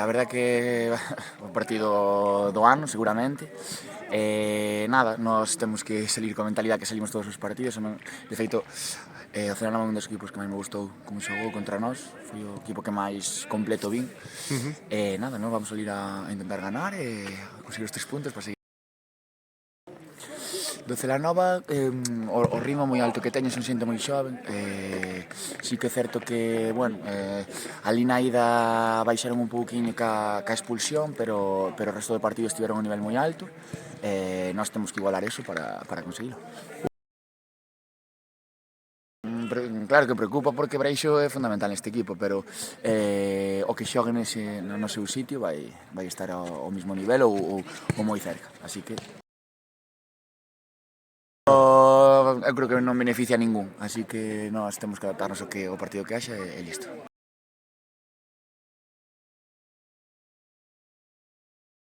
A verdade que o partido do ano, seguramente. Nada, nós temos que salir coa mentalidade que salimos todos os partidos. De feito, o Cerro é un dos equipos que máis me gustou como xogou contra nós. Foi o equipo que máis completo vin. Nada, nós vamos salir a intentar ganar e a conseguir os 3 puntos para seguir. Do Celanova, o ritmo moi alto que teño, son xente moi xoven. Sí que é certo que, bueno, ali na ida baixaron un pouquinho ca expulsión, pero o resto do partido estiveron a un nivel moi alto. Nós temos que igualar eso para conseguilo. Claro que preocupa porque Breixo é fundamental neste equipo, pero o que xogue no seu sitio vai estar ao mesmo nivel ou moi cerca, así que eu creo que non beneficia a ningún, así que nós temos que adaptarnos ao partido que haxa e listo.